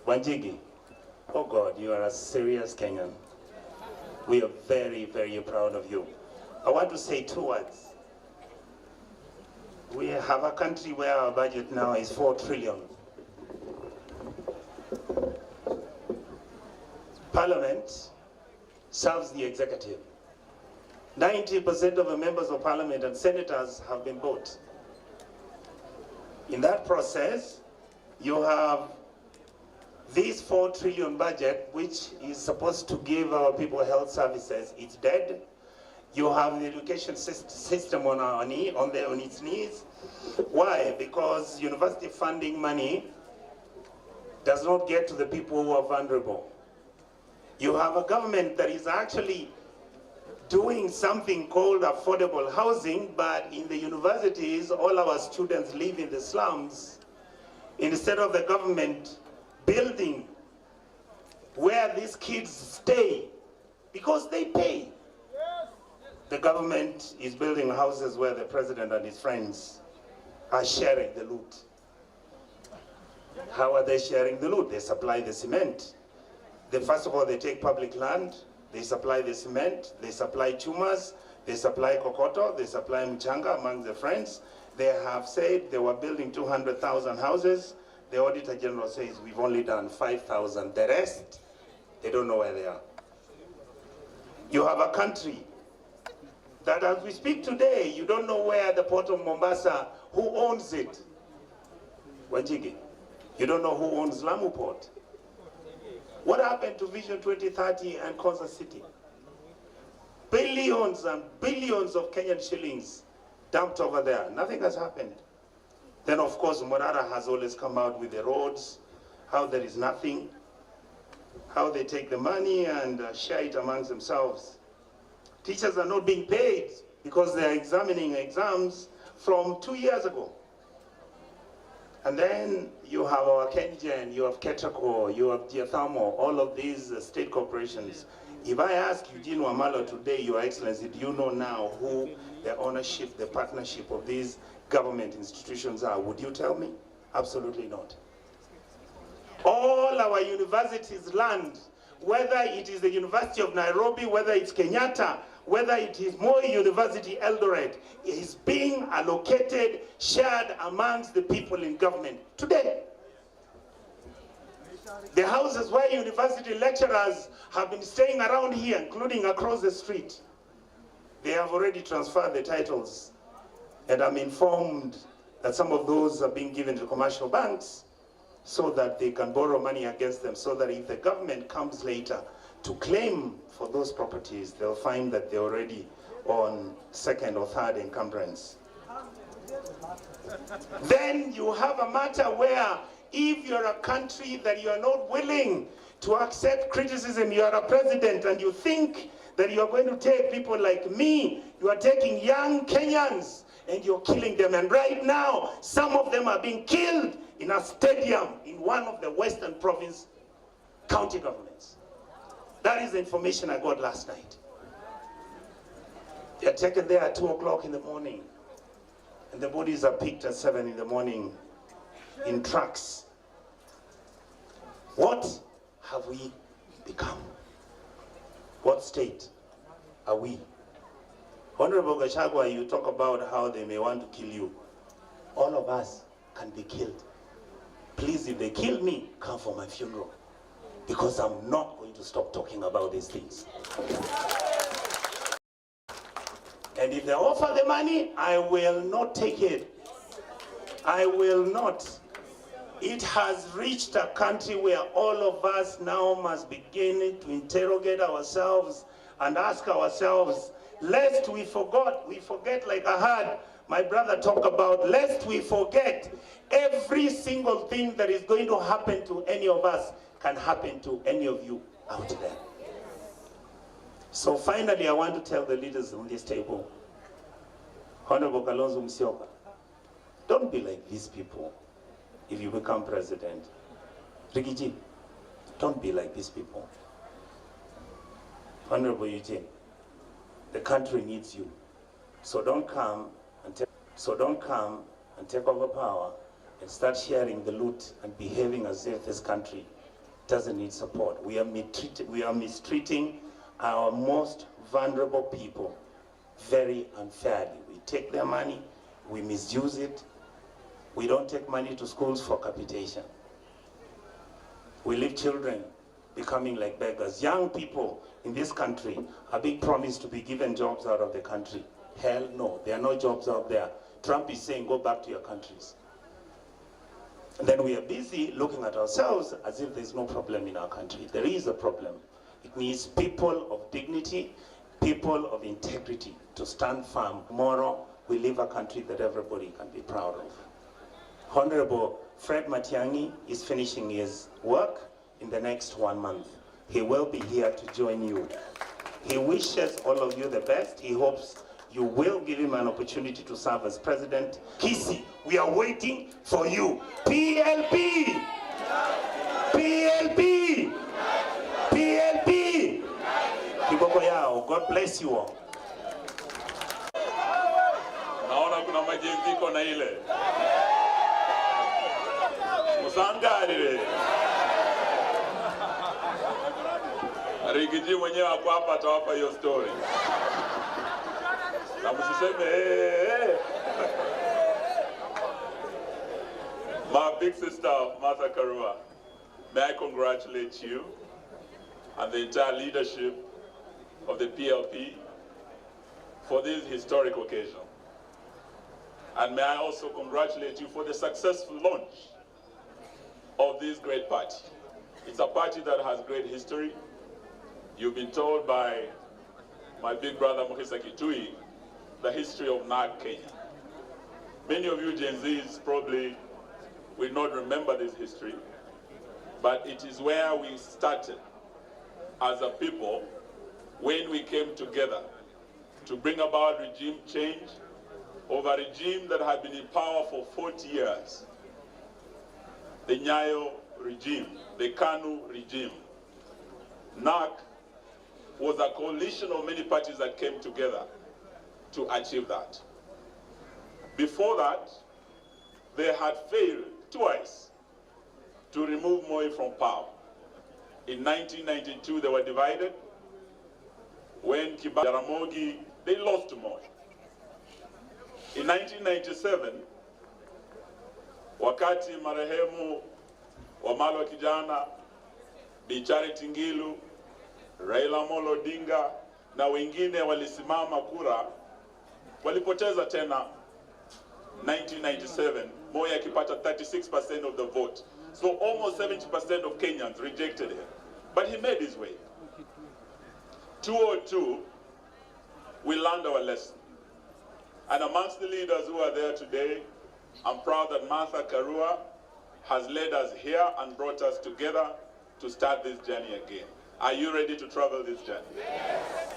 Wanjigi, oh God, you are a serious Kenyan. We are very, very proud of you. I want to say 2 words. We have a country where our budget now is 4 trillion. Parliament serves the executive. 90% of the members of parliament and senators have been bought. In that process, you have this 4 trillion budget, which is supposed to give our people health services. It's dead. You have the education system on its knees. Why? Because university funding money does not get to the people who are vulnerable. You have a government that is actually doing something called affordable housing, but in the universities, all our students live in the slums. Instead of the government building where these kids stay, because they pay, the government is building houses where the president and his friends are sharing the loot. How are they sharing the loot? They supply the cement. First of all, they take public land, they supply the cement, they supply tumas, they supply kokoto, they supply mchanga among the friends. They have said they were building 200,000 houses. The Auditor General says we've only done 5,000. The rest, they don't know where they are. You have a country that as we speak today, you don't know where the port of Mombasa, who owns it. Wanjigi, you don't know who owns Lamu Port. What happened to Vision 2030 and Konza City? Billions and billions of Kenyan shillings dumped over there. Nothing has happened. Then of course Morara has always come out with the roads, how there is nothing, how they take the money and share it amongst themselves. Teachers are not being paid because they are examining exams from 2 years ago. And then you have our Kengen, you have Ketraco, you have Geothermal, all of these state corporations. If I ask Eugene Wamalo today, Your Excellency, do you know now who the ownership, the partnership of these government institutions are? Would you tell me? Absolutely not. All our universities' land, whether it is the University of Nairobi, whether it's Kenyatta, whether it is Moi University Eldoret, is being allocated, shared amongst the people in government today. The houses where university lecturers have been staying around here, including across the street, they have already transferred the titles. And I'm informed that some of those are being given to commercial banks so that they can borrow money against them, so that if the government comes later to claim for those properties, they'll find that they're already on second or third encumbrance. Then you have a matter where if you're a country that you are not willing to accept criticism, you are a president and you think that you are going to take people like me, you are taking young Kenyans and you're killing them. And right now, some of them are being killed in a stadium in one of the Western Province county governments. That is the information I got last night. They're taken there at 2 o'clock in the morning, and the bodies are picked at 7 in the morning in trucks. What have we become? What state are we? Honorable Gachagua, you talk about how they may want to kill you. All of us can be killed. Please, if they kill me, come for my funeral, because I'm not going to stop talking about these things. And if they offer the money, I will not take it. I will not. It has reached a country where all of us now must begin to interrogate ourselves and ask ourselves, lest we forget like I heard my brother talk about, lest we forget every single thing that is going to happen to any of us can happen to any of you out there. So finally, I want to tell the leaders on this table, Honorable Kalonzo Musyoka, don't be like these people if you become president. Rigiji, don't be like these people. Honorable Eugene, the country needs you. So don't come and take over power and start sharing the loot and behaving as if this country doesn't need support. We are mistreating our most vulnerable people very unfairly. We take their money, we misuse it. We don't take money to schools for capitation. We leave children becoming like beggars. Young people in this country are being promised to be given jobs out of the country. Hell no, there are no jobs out there. Trump is saying, go back to your countries. And then we are busy looking at ourselves as if there's no problem in our country. There is a problem. It needs people of dignity, people of integrity to stand firm. Tomorrow, we live a country that everybody can be proud of. Honorable Fred Matiang'i is finishing his work in the next 1 month. He will be here to join you. He wishes all of you the best. He hopes you will give him an opportunity to serve as president. Kisi, we are waiting for you. PLP! PLP! PLP! Kiboko yao, God bless you all. Naona kuna majenziko na ile. Musangari. Rigiji mwenyewe ako hapa atawapa hiyo story. Na msiseme My big sister Martha Karua, may I congratulate you and the entire leadership of the PLP for this historic occasion. And may I also congratulate you for the successful launch of this great party. It's a party that has great history. You've been told by my big brother Mukisa Kitui the history of NARC Kenya. Many of you Gen Zs probably will not remember this history, but it is where we started as a people when we came together to bring about regime change of a regime that had been in power for 40 years. The Nyayo regime, the KANU regime. NARC was a coalition of many parties that came together to achieve that. Before that, they had failed twice to remove Moi from power. In 1992, they were divided. When Kibaki, Jaramogi, they lost Moi. In 1997, wakati marehemu Wamalwa Kijana, Bi Charity Ngilu, Raila Amolo Odinga na wengine walisimama kura, walipoteza tena 1997, Moi akipata 36% of the vote. So almost 70% of Kenyans rejected him. But he made his way. 2002, we learned our lesson. And amongst the leaders who are there today, I'm proud that Martha Karua has led us here and brought us together to start this journey again. Are you ready to travel this journey? Yes.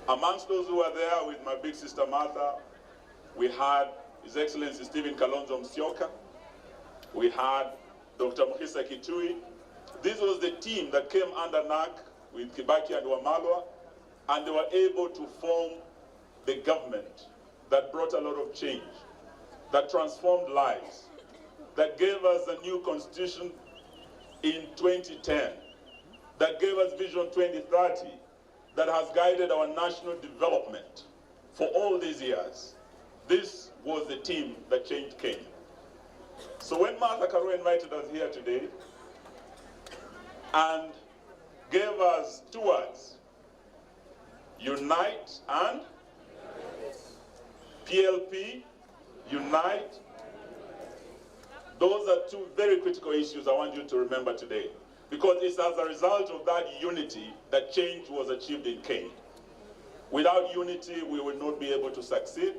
Amongst those who are there with my big sister Martha, we had His Excellency Stephen Kalonzo Musyoka, we had Dr. Mukisa Kitui. This was the team that came under NARC with Kibaki and Wamalwa, and they were able to form the government that brought a lot of change, that transformed lives, that gave us a new constitution in 2010, that gave us Vision 2030, that has guided our national development for all these years. This was the team that changed Kenya. So when Martha Karua invited us here today and gave us two words, unite and PLP, unite. Those are two very critical issues I want you to remember today, because it's as a result of that unity that change was achieved in Kenya. Without unity, we will not be able to succeed.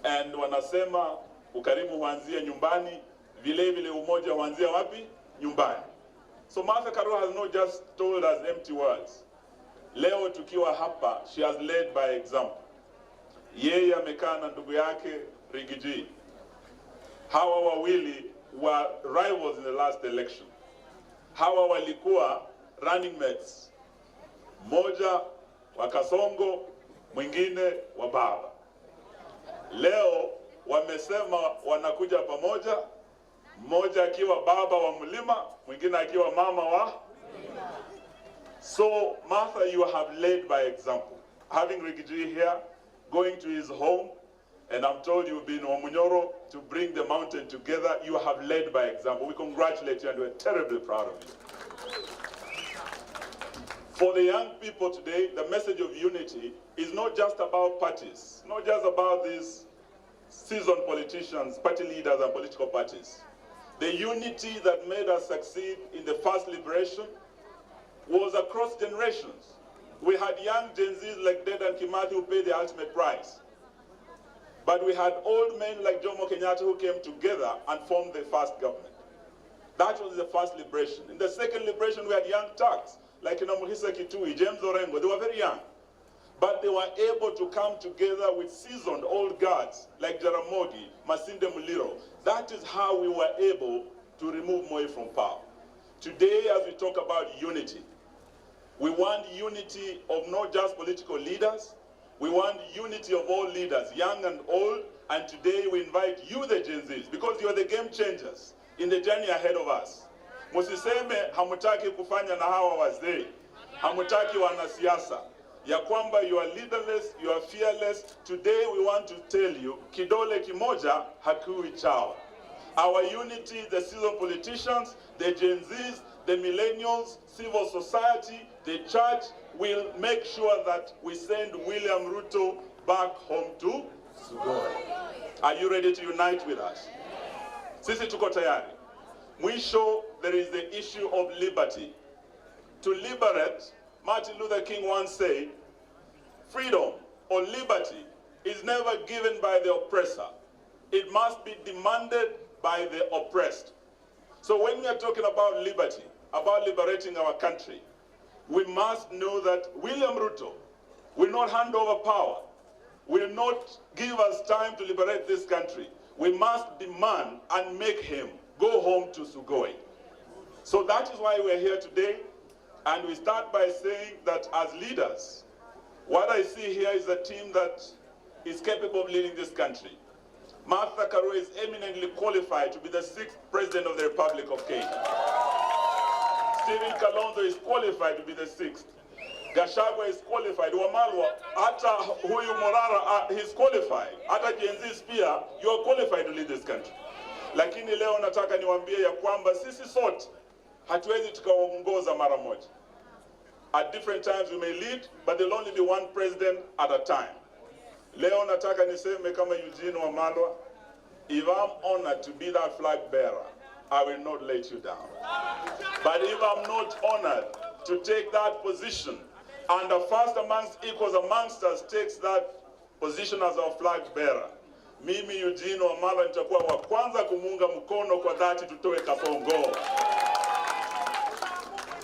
And wanasema ukarimu huanzia nyumbani, vile vile umoja huanzia wapi? Nyumbani. So Martha Karua has not just told us empty words. Leo tukiwa hapa, she has led by example. Yeye amekaa na ndugu yake Rigiji. Hawa wawili were rivals in the last election. Hawa walikuwa running mates. Moja wa Kasongo, mwingine wa Baba. Leo wamesema wanakuja pamoja mmoja akiwa baba wa mlima, mwingine akiwa mama wa. So Martha, you have led by example. Having Rigiji here, going to his home, and I'm told you've been Omunyoro to bring the mountain together. You have led by example. We congratulate you and we're terribly proud of you. For the young people today, the message of unity is not just about parties, not just about these seasoned politicians, party leaders and political parties. The unity that made us succeed in the first liberation was across generations. We had young Gen Zs like Dedan Kimathi who paid the ultimate price. But we had old men like Jomo Kenyatta who came together and formed the first government. That was the first liberation. In the second liberation, we had young Turks like Muhisa Kitui, James Orengo. They were very young. But they were able to come together with seasoned old guards like Jaramogi, Masinde Muliro. That is how we were able to remove Moi from power. Today, as we talk about unity, we want unity of not just political leaders. We want unity of all leaders, young and old. And today we invite you, the Gen Zs, because you are the game changers in the journey ahead of us. Musiseme hamutaki kufanya na hawa wazee, hamutaki wanasiasa. Ya kwamba you are leaderless, you are fearless. Today we want to tell you, kidole kimoja hakui chawa. Our unity, the seasoned politicians, the Gen Zs, the millennials, civil society, the church, will make sure that we send William Ruto back home to Sugoi. Are you ready to unite with us? Sisi tuko tayari. Mwisho, there is the issue of liberty. To liberate, Martin Luther King once said, freedom or liberty is never given by the oppressor. It must be demanded by the oppressed. So when we are talking about liberty, about liberating our country, we must know that William Ruto will not hand over power, will not give us time to liberate this country. We must demand and make him go home to Sugoi. So that is why we're here today. And we start by saying that as leaders, what I see here is a team that is capable of leading this country. Martha Karua is eminently qualified to be the 6th President of the Republic of Kenya. Stephen Kalonzo is qualified to be the 6th. Gachagua is qualified. Wamalwa, hata huyu Morara, he's qualified. Hata Gen Z pia, you are qualified to lead this country. Lakini leo nataka niwaambie ya kwamba sisi sote hatuwezi tukaongoza mara moja. At different times we may lead, but there'll only be one president at a time. Leo nataka niseme kama Eugene Wamalwa, if I'm honored to be that flag bearer, I will not let you down. But if I'm not honored to take that position, and the first amongst equals amongst us takes that position as our flag bearer, mimi Eugene Wamalwa nitakuwa wa kwanza kumunga mkono kwa dhati tutoe Kasongo.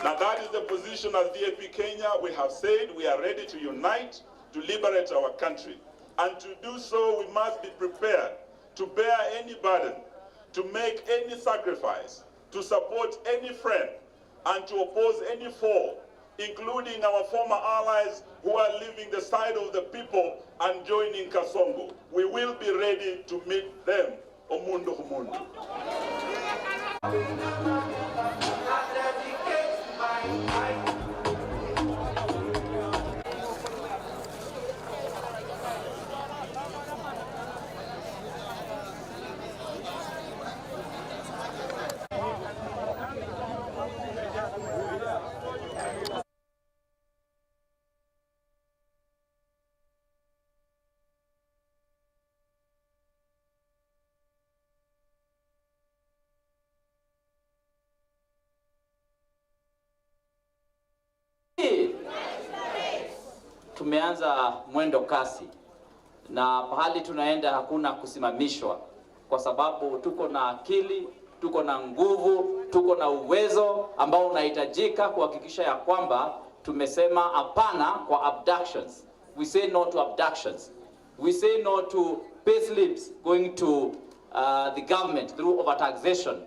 Now that is the position as DAP Kenya. We have said we are ready to unite, to liberate our country. And to do so, we must be prepared to bear any burden, to make any sacrifice, to support any friend, and to oppose any foe, including our former allies who are leaving the side of the people and joining Kasongo. We will be ready to meet them. Omundo Humundo. Tumeanza mwendo kasi na pahali tunaenda hakuna kusimamishwa, kwa sababu tuko na akili, tuko na nguvu, tuko na uwezo ambao unahitajika kuhakikisha ya kwamba tumesema hapana kwa abductions. We say no to abductions. We say no to payslips going to the government through overtaxation.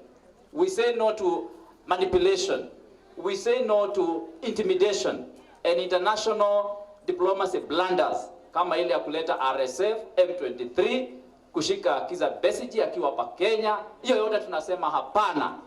We say no to manipulation. We say no to intimidation and international diplomacy blunders kama ile ya kuleta RSF, M23 kushika Kizza Besigye akiwa hapa Kenya. Hiyo yote tunasema hapana.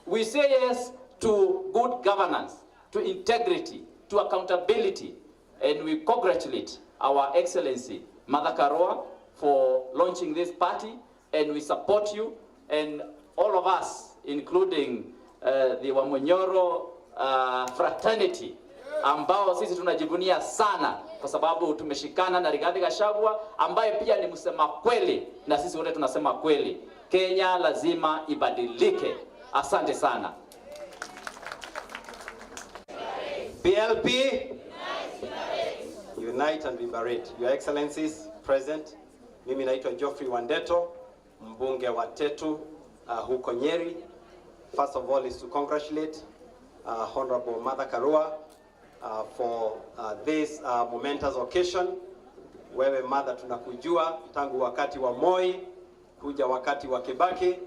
We say yes to good governance, to integrity, to accountability, and we congratulate our Excellency Martha Karua for launching this party, and we support you and all of us, including the Wamunyoro fraternity, ambao sisi tunajivunia sana kwa sababu tumeshikana na Rigathi Gachagua ambaye pia ni msema kweli, na sisi wote tunasema kweli. Kenya lazima ibadilike. Asante sana. PLP, unite and liberate. Your Excellencies present. Mimi naitwa Geoffrey Wandeto, mbunge wa Tetu huko Nyeri. First of all is to congratulate Honorable Martha Karua for this momentous occasion. Wewe Martha, tunakujua tangu wakati wa Moi kuja wakati wa Kibaki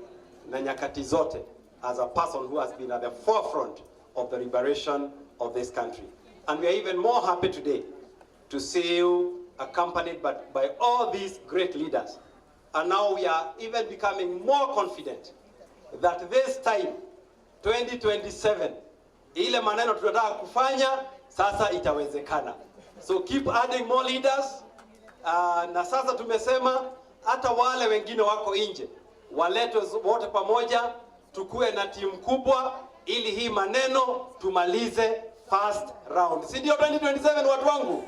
na nyakati zote, as a person who has been at the forefront of the liberation of this country. And we are even more happy today to see you accompanied by all these great leaders. And now we are even becoming more confident that this time, 2027, ile maneno tunataka kufanya sasa itawezekana. So keep adding more leaders. Na sasa tumesema hata wale wengine wako nje waletwe wote pamoja, tukue na timu kubwa ili hii maneno tumalize first round. Si ndio 2027 watu wangu?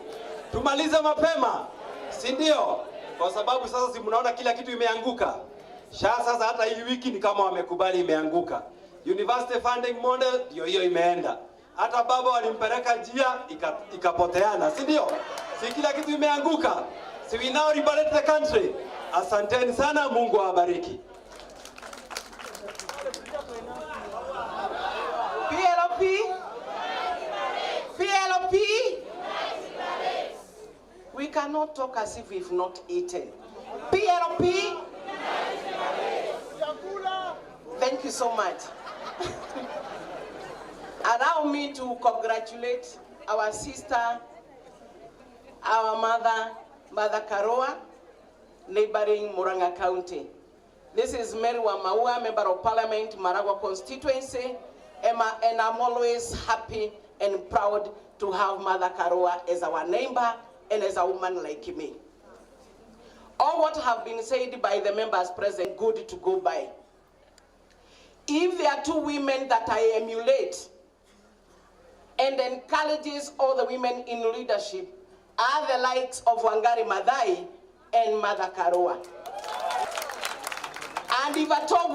Tumalize mapema. Si ndio? Kwa sababu sasa si mnaona kila kitu imeanguka. Sasa hata hii wiki ni kama wamekubali imeanguka. University funding model ndio hiyo imeenda. Hata baba walimpeleka njia ikapoteana, si ndio? Si kila kitu imeanguka. So we now liberate the country. Asanteni sana, Mungu awabariki. PLP, PLP. We cannot talk as if we've not eaten. PLP. Thank you so much. Allow me to congratulate our sister, our mother, Martha Karua, neighboring Murang'a County. This is Mary Wamaua, Member of Parliament, Maragua constituency, and I'm always happy and proud to have Martha Karua as our neighbor and as a woman like me. All what have been said by the members present, good to go by. If there are two women that I emulate and encourages all the women in leadership are the likes of Wangari Maathai and Martha Karua. And if at all